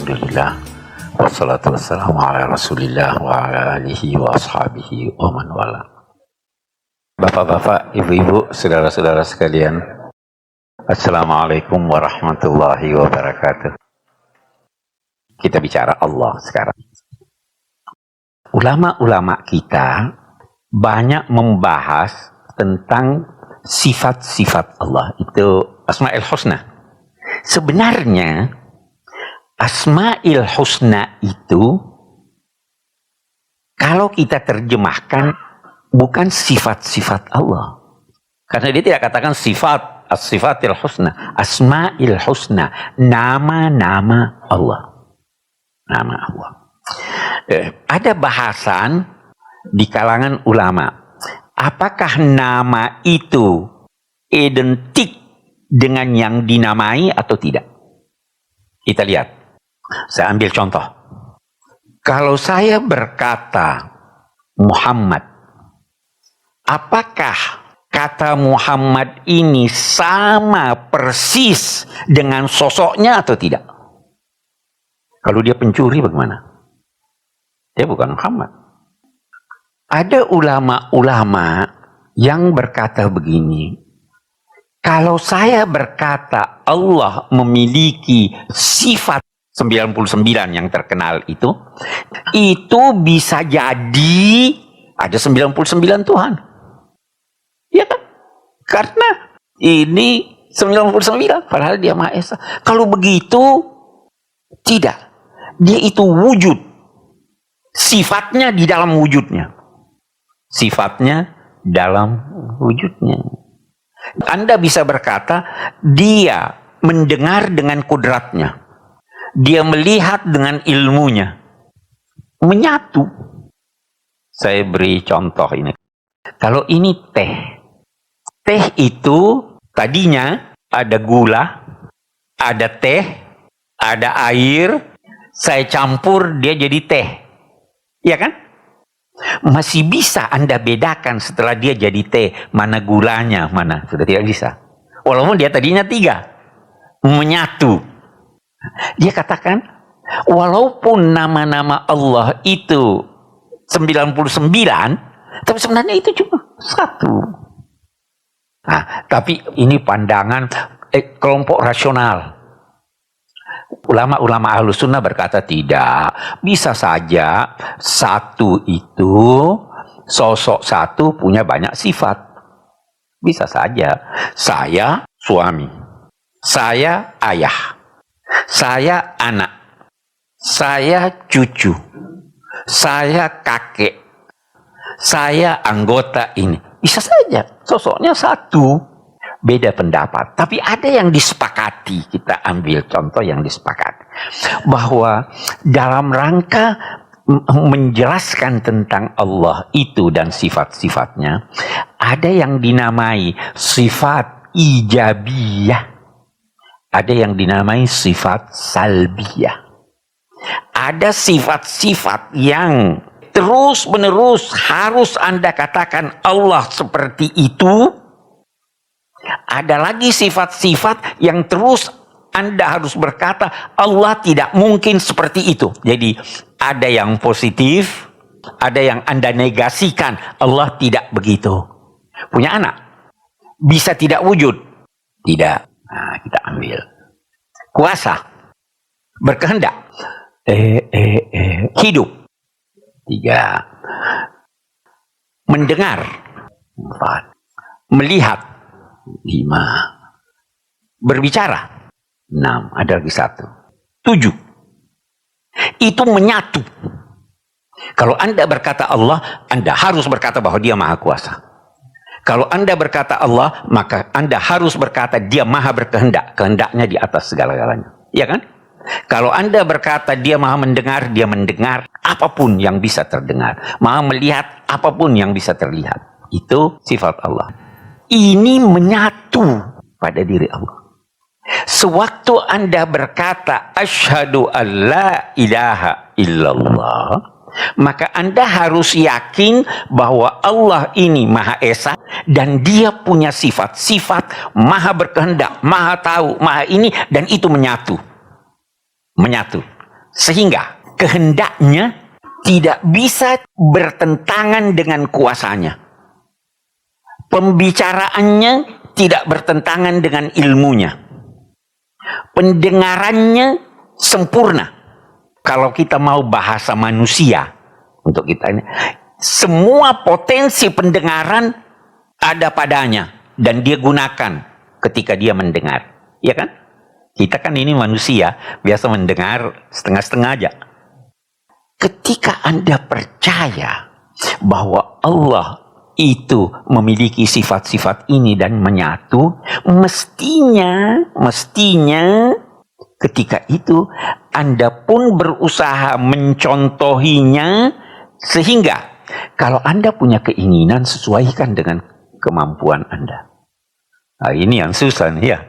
Alhamdulillah. Wassalatu wassalamu ala rasulillah wa ala alihi wa ashabihi wa man wala. Bapak-bapak, ibu-ibu, saudara-saudara sekalian, Assalamualaikum warahmatullahi wabarakatuh. Kita bicara Allah sekarang. Ulama-ulama kita banyak membahas tentang sifat-sifat Allah. Itu Asma'ul Husna. Sebenarnya Asma'ul Husna itu kalau kita terjemahkan bukan sifat-sifat Allah. Karena dia tidak katakan sifat, as-sifatil husna, Asma'ul Husna, nama-nama Allah. Nama Allah. Ada bahasan di kalangan ulama. Apakah nama itu identik dengan yang dinamai atau tidak? Kita lihat. Saya ambil contoh. Kalau saya berkata Muhammad, apakah kata Muhammad ini sama persis dengan sosoknya atau tidak? Kalau dia pencuri bagaimana? Dia bukan Muhammad. Ada ulama-ulama yang berkata begini, kalau saya berkata Allah memiliki sifat 99 yang terkenal itu bisa jadi ada 99 Tuhan. Iya kan? Karena ini 99, padahal dia Maha Esa. Kalau begitu, tidak. Dia itu wujud. Sifatnya di dalam wujudnya. Sifatnya dalam wujudnya. Anda bisa berkata, dia mendengar dengan kudratnya. Dia melihat dengan ilmunya. Menyatu. Saya beri contoh ini. Kalau ini teh. Teh itu tadinya ada gula, ada teh, ada air. Saya campur dia jadi teh. Iya kan? Masih bisa Anda bedakan setelah dia jadi teh. Mana gulanya, mana. Sudah tidak bisa. Walaupun dia tadinya 3. Menyatu. Dia katakan, walaupun nama-nama Allah itu 99, tapi sebenarnya itu cuma 1. Nah, tapi ini pandangan kelompok rasional. Ulama-ulama Ahlus Sunnah berkata tidak. Bisa saja satu itu, sosok satu punya banyak sifat. Bisa saja. Saya suami. Saya ayah. Saya anak. Saya cucu. Saya kakek. Saya anggota ini. Bisa saja. Sosoknya satu. Beda pendapat. Tapi ada yang disepakati. Kita ambil contoh yang disepakati. Bahwa dalam rangka menjelaskan tentang Allah itu dan sifat-sifatnya. Ada yang dinamai sifat ijabiyah. Ada yang dinamai sifat salbiyah. Ada sifat-sifat yang terus-menerus harus Anda katakan Allah seperti itu. Ada lagi sifat-sifat yang terus Anda harus berkata Allah tidak mungkin seperti itu. Jadi ada yang positif, ada yang Anda negasikan. Allah tidak begitu. Punya anak, bisa tidak wujud? Tidak. Nah, kita ambil. Kuasa, berkehendak, hidup. 3. Mendengar. 4. Melihat. 5. Berbicara. 6. Ada lagi 1. 7. Itu menyatu. Kalau Anda berkata Allah, Anda harus berkata bahwa dia Maha Kuasa. Kalau Anda berkata Allah, maka Anda harus berkata dia Maha berkehendak. Kehendaknya di atas segala-galanya. Ya kan? Kalau Anda berkata dia Maha mendengar, dia mendengar apapun yang bisa terdengar. Maha melihat apapun yang bisa terlihat. Itu sifat Allah. Ini menyatu pada diri Allah. Sewaktu Anda berkata asyhadu an la ilaha illallah, maka Anda harus yakin bahwa Allah ini Maha Esa dan dia punya sifat-sifat Maha berkehendak, Maha tahu, Maha ini, dan itu menyatu. Menyatu. Sehingga kehendaknya tidak bisa bertentangan dengan kuasanya. Pembicaraannya tidak bertentangan dengan ilmunya. Pendengarannya sempurna. Kalau kita mau bahasa manusia, untuk kita ini, semua potensi pendengaran ada padanya dan dia gunakan ketika dia mendengar. Ya kan? Kita kan ini manusia, biasa mendengar setengah-setengah aja. Ketika Anda percaya bahwa Allah itu memiliki sifat-sifat ini dan menyatu, mestinya ketika itu Anda pun berusaha mencontohinya, sehingga kalau Anda punya keinginan, sesuaikan dengan kemampuan Anda. Nah, ini yang susah nih ya.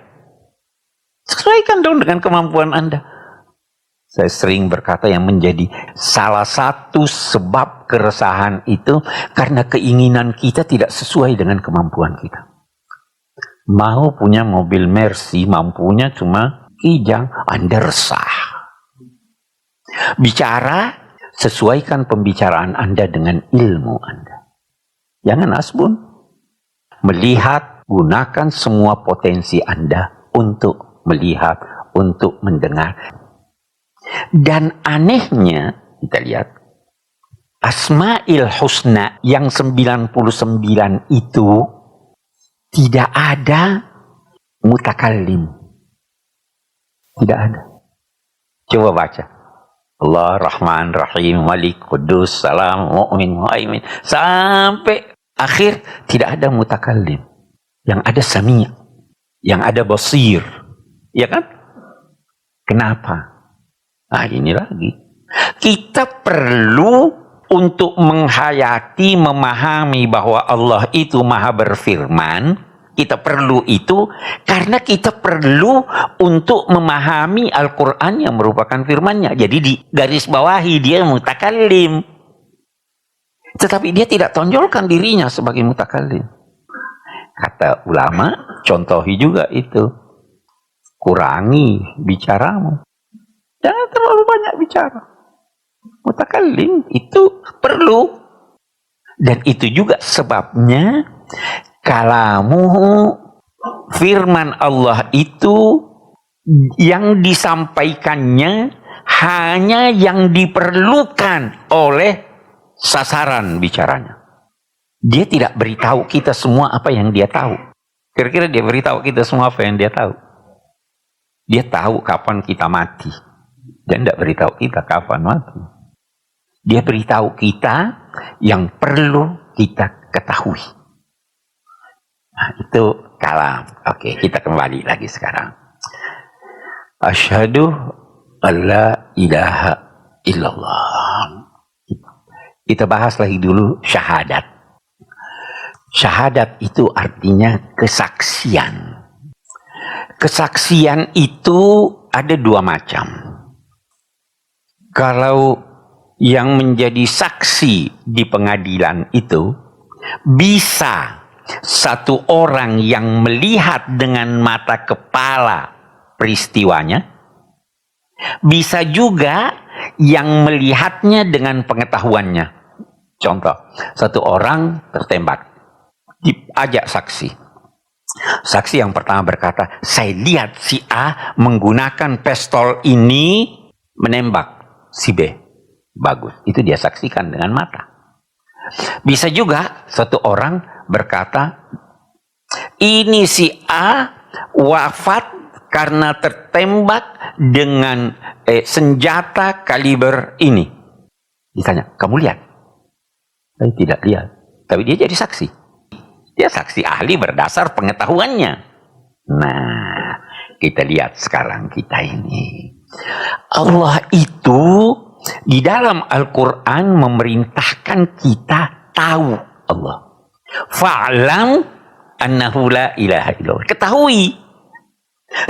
Sesuaikan dong dengan kemampuan Anda. Saya sering berkata yang menjadi salah satu sebab keresahan itu karena keinginan kita tidak sesuai dengan kemampuan kita. Mau punya mobil Mercy, mampunya cuma Kijang, Anda resah. Bicara, sesuaikan pembicaraan Anda dengan ilmu Anda. Jangan asbun. Melihat, gunakan semua potensi Anda untuk melihat, untuk mendengar. Dan anehnya, kita lihat, Asma'il Husna yang 99 itu tidak ada mutakallim. Tidak ada. Coba baca. Allah Rahman Rahim Malik Kudus Salam Mu'min Mu'aimin sampai akhir tidak ada mutakallim. Yang ada Sami', yang ada Basir. Ya kan? Kenapa? Nah, ini lagi. Kita perlu untuk menghayati, memahami bahwa Allah itu maha berfirman. Kita perlu itu karena kita perlu untuk memahami Al-Quran yang merupakan firman-Nya. Jadi di garis bawahi dia mutakallim. Tetapi dia tidak tonjolkan dirinya sebagai mutakallim. Kata ulama, contohi juga itu. Kurangi bicaramu. Jangan terlalu banyak bicara. Mutakallim itu perlu. Dan itu juga sebabnya kalamuhu, firman Allah itu yang disampaikannya hanya yang diperlukan oleh sasaran bicaranya. Dia tidak beritahu kita semua apa yang dia tahu. Kira-kira dia beritahu kita semua apa yang dia tahu? Dia tahu kapan kita mati. Dia tidak beritahu kita kapan mati. Dia beritahu kita yang perlu kita ketahui. Nah, itu kalam. Oke, kita kembali lagi sekarang. Asyhadu alla ilaha illallah. Kita bahas lagi dulu syahadat. Syahadat itu artinya kesaksian. Kesaksian itu ada dua macam. Kalau yang menjadi saksi di pengadilan itu bisa satu orang yang melihat dengan mata kepala peristiwanya, bisa juga yang melihatnya dengan pengetahuannya. Contoh, satu orang tertembak, diajak saksi. Saksi yang pertama berkata, saya lihat si A menggunakan pistol ini menembak si B. Bagus, itu dia saksikan dengan mata. Bisa juga satu orang berkata, ini si A wafat karena tertembak dengan senjata kaliber ini. Ditanya, kamu lihat? Saya tidak lihat. Tapi dia jadi saksi. Dia saksi ahli berdasar pengetahuannya. Nah, kita lihat sekarang kita ini. Allah itu di dalam Al-Quran memerintahkan kita tahu Allah. Fa'lam annahu la ilaha illallah. Ketahui.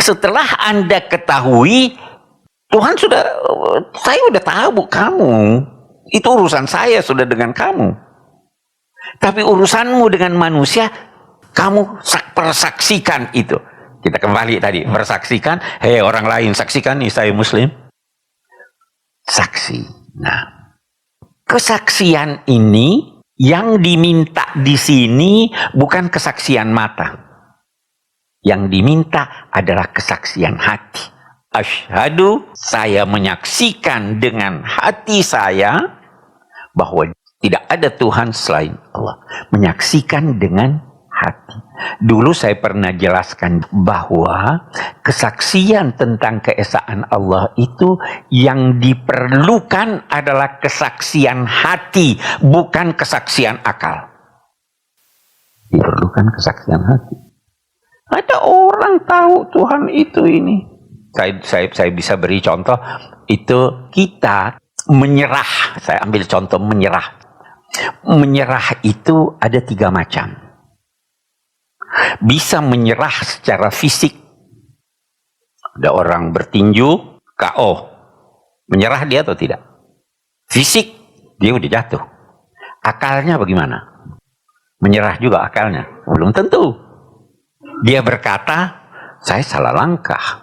Setelah Anda ketahui, Tuhan saya sudah tahu kamu. Itu urusan saya sudah dengan kamu. Tapi urusanmu dengan manusia, kamu persaksikan itu. Kita kembali tadi, persaksikan. Hei orang lain, saksikan nih saya muslim. saksi. Nah, kesaksian ini yang diminta di sini bukan kesaksian mata. Yang diminta adalah kesaksian hati. Asyhadu, saya menyaksikan dengan hati saya bahwa tidak ada Tuhan selain Allah. Menyaksikan dengan hati. Dulu saya pernah jelaskan bahwa kesaksian tentang keesaan Allah itu yang diperlukan adalah kesaksian hati, bukan kesaksian akal. Diperlukan kesaksian hati. Ada orang tahu Tuhan itu ini. Saya bisa beri contoh. Itu kita menyerah. Saya ambil contoh menyerah. Menyerah itu ada 3 macam. Bisa menyerah secara fisik. Ada orang bertinju, KO. Menyerah dia atau tidak? Fisik, dia udah jatuh. Akalnya bagaimana? Menyerah juga akalnya? Belum tentu. Dia berkata, saya salah langkah.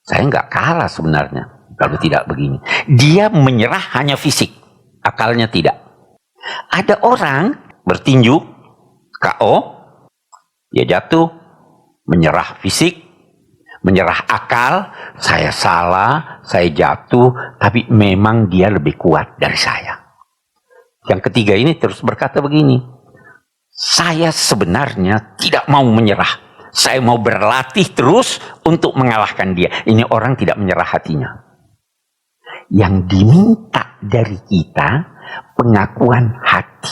Saya nggak kalah sebenarnya. Kalau tidak begini. Dia menyerah hanya fisik. Akalnya tidak. Ada orang bertinju, KO. Dia jatuh, menyerah fisik, menyerah akal. Saya salah, saya jatuh. Tapi memang dia lebih kuat dari saya. Yang ketiga ini terus berkata begini. Saya sebenarnya tidak mau menyerah. Saya mau berlatih terus untuk mengalahkan dia. Ini orang tidak menyerah hatinya. Yang diminta dari kita pengakuan hati.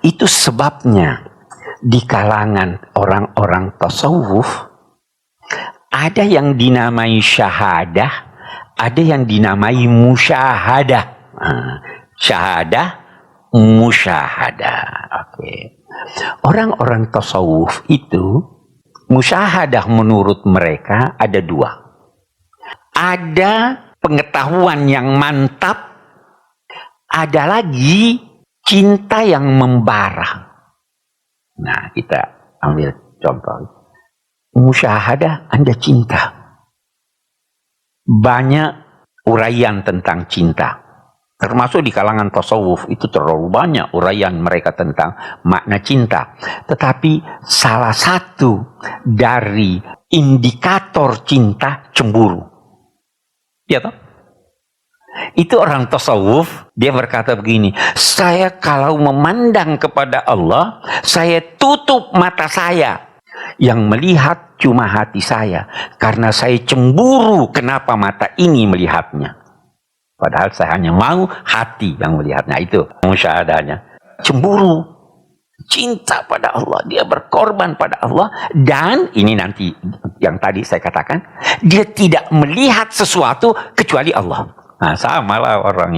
Itu sebabnya di kalangan orang-orang tasawuf ada yang dinamai syahadah, ada yang dinamai musyahadah. Syahadah, musyahadah. Oke. Orang-orang tasawuf itu musyahadah menurut mereka ada 2. Ada pengetahuan yang mantap, ada lagi cinta yang membara. Nah, kita ambil contoh. Musyahadah, Anda cinta. Banyak uraian tentang cinta. Termasuk di kalangan tasawuf itu terlalu banyak uraian mereka tentang makna cinta. Tetapi salah satu dari indikator cinta cemburu. Ya toh? Itu orang tasawuf, dia berkata begini, saya kalau memandang kepada Allah, saya tutup mata saya. Yang melihat cuma hati saya. Karena saya cemburu kenapa mata ini melihatnya. Padahal saya hanya mau hati yang melihatnya. Itu musyahadahnya. Cemburu. Cinta pada Allah. Dia berkorban pada Allah. Dan ini nanti yang tadi saya katakan. Dia tidak melihat sesuatu kecuali Allah. Nah, sama lah orang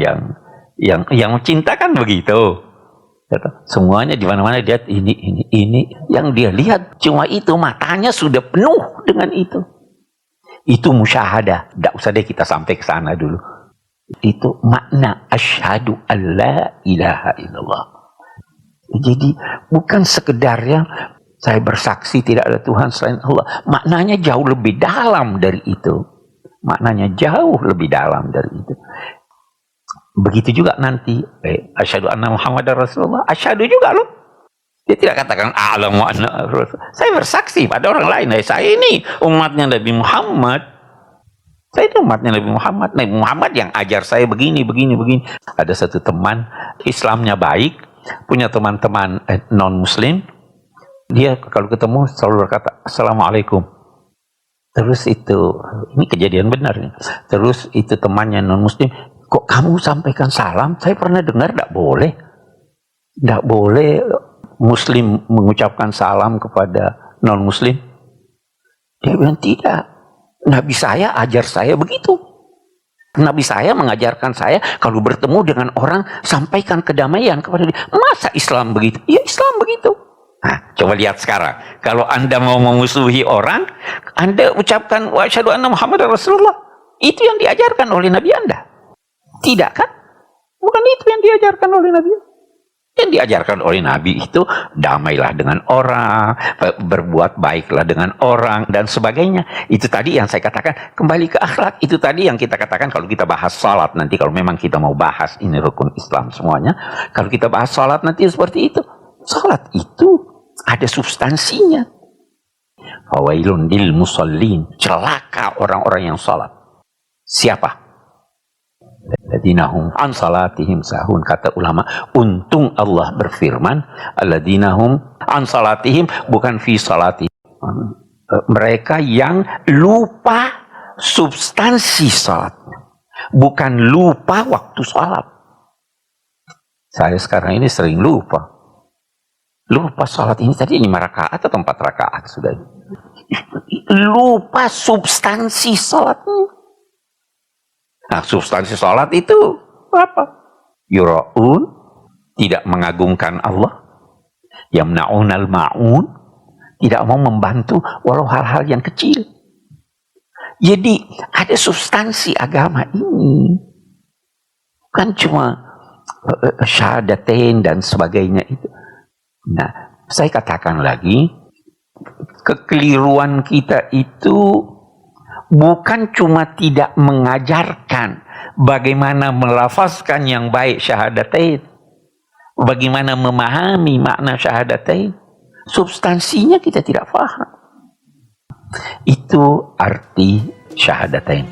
yang cinta kan begitu. Semuanya di mana-mana dia ini. Yang dia lihat cuma itu. Matanya sudah penuh dengan itu. Itu musyahadah. Tidak usah deh kita sampai ke sana dulu. Itu makna asyhadu alla ilaha illallah. Jadi bukan sekedarnya saya bersaksi tidak ada Tuhan selain Allah. Maknanya jauh lebih dalam dari itu. Maknanya jauh lebih dalam dari itu. Begitu juga nanti asyhadu anna Muhammadar Rasulullah. Asyhadu juga loh. Dia tidak katakan a'lamu anna Rasulullah. Saya bersaksi pada orang lain. Saya ini umatnya Nabi Muhammad. Saya itu umatnya Nabi Muhammad. Nabi Muhammad yang ajar saya begini. Ada satu teman, Islamnya baik, punya teman-teman non-muslim. Dia kalau ketemu selalu berkata, Assalamualaikum. Terus itu, ini kejadian benar nih. Terus itu temannya non-muslim, kok kamu sampaikan salam? Saya pernah dengar tidak boleh. Tidak boleh muslim mengucapkan salam kepada non-muslim. Dia bilang tidak. Nabi saya ajar saya begitu. Nabi saya mengajarkan saya kalau bertemu dengan orang sampaikan kedamaian kepada dia. Masa Islam begitu? Ya Islam begitu. Nah, coba lihat sekarang. Kalau Anda mau memusuhi orang, Anda ucapkan wa asyhadu anna Muhammadar Rasulullah. Itu yang diajarkan oleh Nabi Anda. Tidak kan? Bukan itu yang diajarkan oleh Nabi. Yang yang diajarkan oleh Nabi itu damailah dengan orang, berbuat baiklah dengan orang, dan sebagainya. Itu tadi yang saya katakan, kembali ke akhlak. Itu tadi yang kita katakan kalau kita bahas salat nanti, kalau memang kita mau bahas ini rukun Islam semuanya, kalau kita bahas salat nanti seperti itu. Salat itu ada substansinya. Fawailun lil musallin, celaka orang-orang yang salat. Siapa? Alladzinahum an salatihim sahun, kata ulama. Untung Allah berfirman alladzinahum an salatihim, bukan fi salatihim. Mereka yang lupa substansi salatnya, bukan lupa waktu salat. Saya sekarang ini sering lupa salat ini tadi 5 rakaat atau 4 rakaat sudah. Lupa substansi salatnya. Nah, substansi salat itu apa? Yura'un, tidak mengagungkan Allah. Yamna'unal ma'un, tidak mau membantu walau hal-hal yang kecil. Jadi ada substansi agama ini. Bukan cuma syahadatain dan sebagainya itu. Nah, saya katakan lagi, kekeliruan kita itu bukan cuma tidak mengajarkan bagaimana melafazkan yang baik syahadatain, bagaimana memahami makna syahadatain, substansinya kita tidak paham. Itu arti syahadatain.